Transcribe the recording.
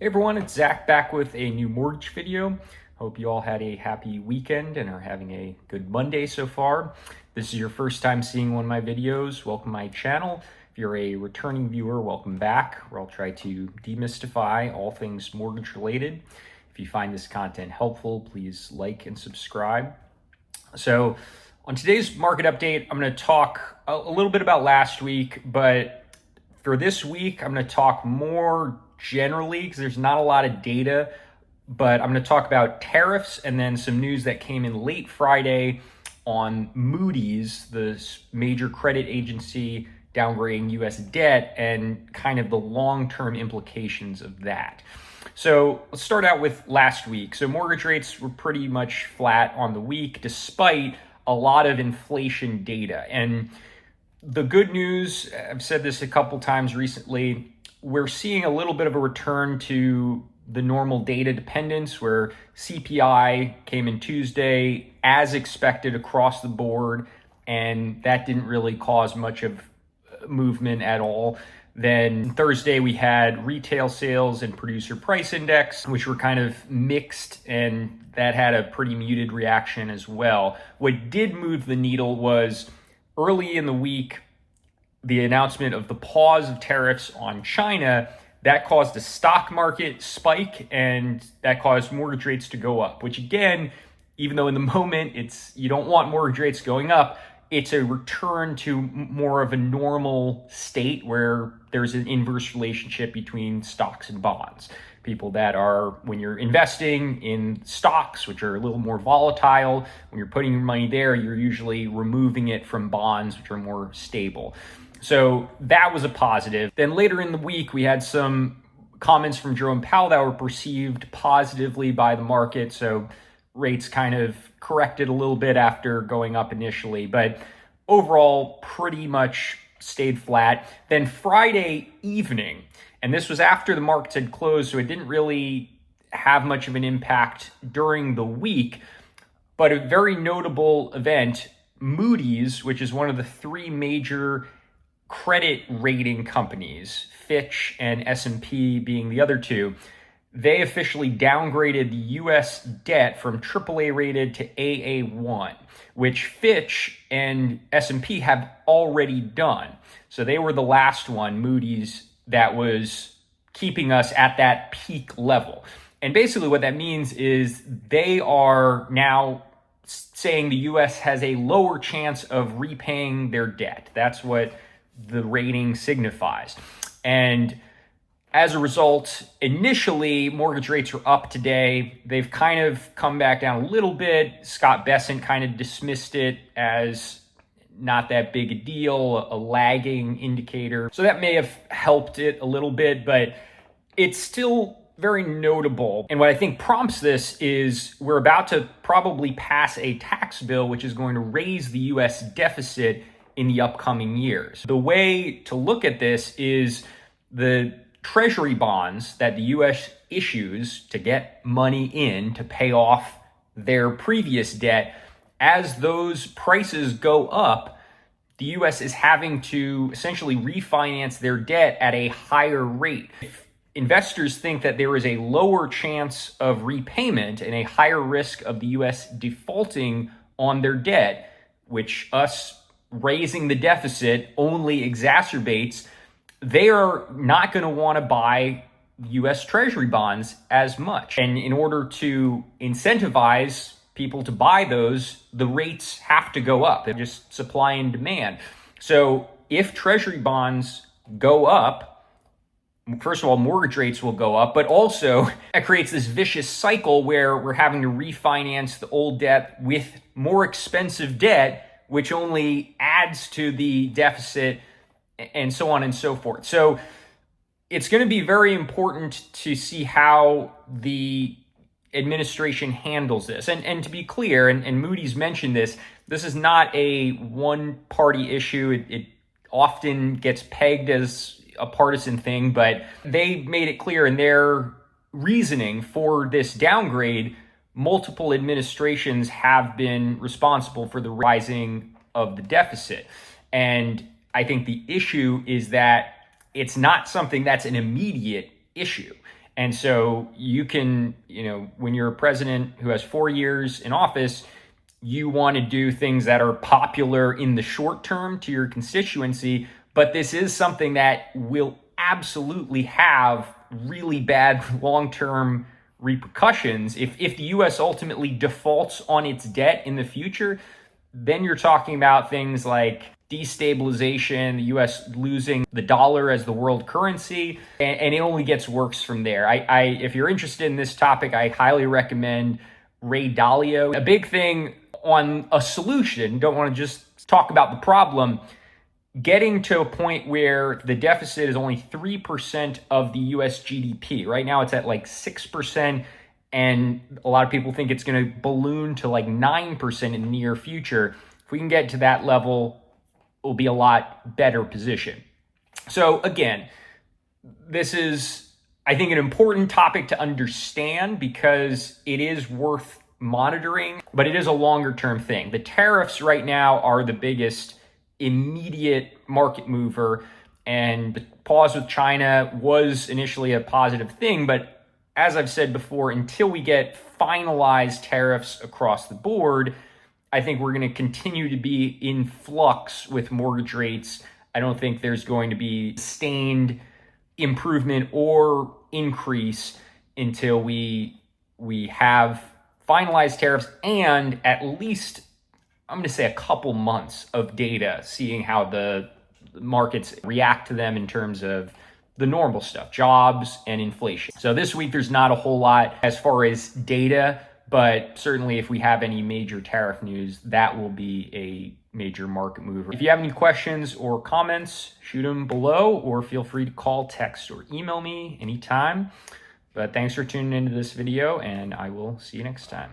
Hey everyone, it's Zach back with a new mortgage video. Hope you all had a happy weekend and are having a good Monday so far. If this is your first time seeing one of my videos, welcome to my channel. If you're a returning viewer, welcome back, where I'll try to demystify all things mortgage related. If you find this content helpful, please like and subscribe. So on today's market update, I'm going to talk a little bit about last week, but for this week, I'm going to talk more generally because there's not a lot of data, but I'm going to talk about tariffs and then some news that came in late Friday on Moody's, the major credit agency, downgrading U.S. debt and kind of the long-term implications of that. So let's start out with last week. So mortgage rates were pretty much flat on the week despite a lot of inflation data. And the good news, I've said this a couple times recently, we're seeing a little bit of a return to the normal data dependence where CPI came in Tuesday as expected across the board, and that didn't really cause much of movement at all. Then Thursday we had retail sales and producer price index, which were kind of mixed, and that had a pretty muted reaction as well. What did move the needle was early in the week, the announcement of the pause of tariffs on China. That caused a stock market spike and that caused mortgage rates to go up, which again, even though in the moment you don't want mortgage rates going up, it's a return to more of a normal state where there's an inverse relationship between stocks and bonds. People that are, when you're investing in stocks, which are a little more volatile, when you're putting your money there, you're usually removing it from bonds, which are more stable. So that was a positive. Then later in the week, we had some comments from Jerome Powell that were perceived positively by the market. So rates kind of corrected a little bit after going up initially, but overall pretty much stayed flat. Then Friday evening, and this was after the markets had closed, so it didn't really have much of an impact during the week, but a very notable event, Moody's, which is one of the three major credit rating companies, Fitch and S&P being the other two, they officially downgraded the U.S. debt from AAA rated to AA1, which Fitch and S&P have already done. So they were the last one, Moody's, that was keeping us at that peak level. And basically what that means is they are now saying the U.S. has a lower chance of repaying their debt. That's what the rating signifies. And as a result, initially, mortgage rates were up today. They've kind of come back down a little bit. Scott Bessent kind of dismissed it as not that big a deal, a lagging indicator. So that may have helped it a little bit, but it's still very notable. And what I think prompts this is we're about to probably pass a tax bill which is going to raise the U.S. deficit in the upcoming years. The way to look at this is the treasury bonds that the U.S. issues to get money in to pay off their previous debt. As those prices go up, the U.S. is having to essentially refinance their debt at a higher rate. If investors think that there is a lower chance of repayment and a higher risk of the U.S. defaulting on their debt, which us raising the deficit only exacerbates, they are not going to want to buy U.S. Treasury bonds as much. And in order to incentivize people to buy those, the rates have to go up. They're just supply and demand. So if Treasury bonds go up, first of all, mortgage rates will go up, but also that creates this vicious cycle where we're having to refinance the old debt with more expensive debt, which only adds to the deficit and so on and so forth. So it's going to be very important to see how the administration handles this. And to be clear, and Moody's mentioned this, this is not a one-party issue. It often gets pegged as a partisan thing, but they made it clear in their reasoning for this downgrade, multiple administrations have been responsible for the rising of the deficit. And I think the issue is that it's not something that's an immediate issue. And so you can, when you're a president who has 4 years in office, you want to do things that are popular in the short term to your constituency, but this is something that will absolutely have really bad long-term repercussions. If the US ultimately defaults on its debt in the future, then you're talking about things like destabilization, the US losing the dollar as the world currency, and it only gets worse from there. If you're interested in this topic, I highly recommend Ray Dalio. A big thing on a solution, don't want to just talk about the problem, getting to a point where the deficit is only 3% of the US GDP. Right now it's at like 6%, and a lot of people think it's going to balloon to like 9% in the near future. If we can get to that level, we'll be a lot better position. So again, this is, I think, an important topic to understand because it is worth monitoring, but it is a longer term thing. The tariffs right now are the biggest immediate market mover, and the pause with China was initially a positive thing, but as I've said before, until we get finalized tariffs across the board, I think we're going to continue to be in flux with mortgage rates. I don't think there's going to be sustained improvement or increase until we have finalized tariffs and at least, I'm going to say, a couple months of data, seeing how the markets react to them in terms of the normal stuff, jobs and inflation. So this week, there's not a whole lot as far as data, but certainly if we have any major tariff news, that will be a major market mover. If you have any questions or comments, shoot them below, or feel free to call, text, or email me anytime. But thanks for tuning into this video, and I will see you next time.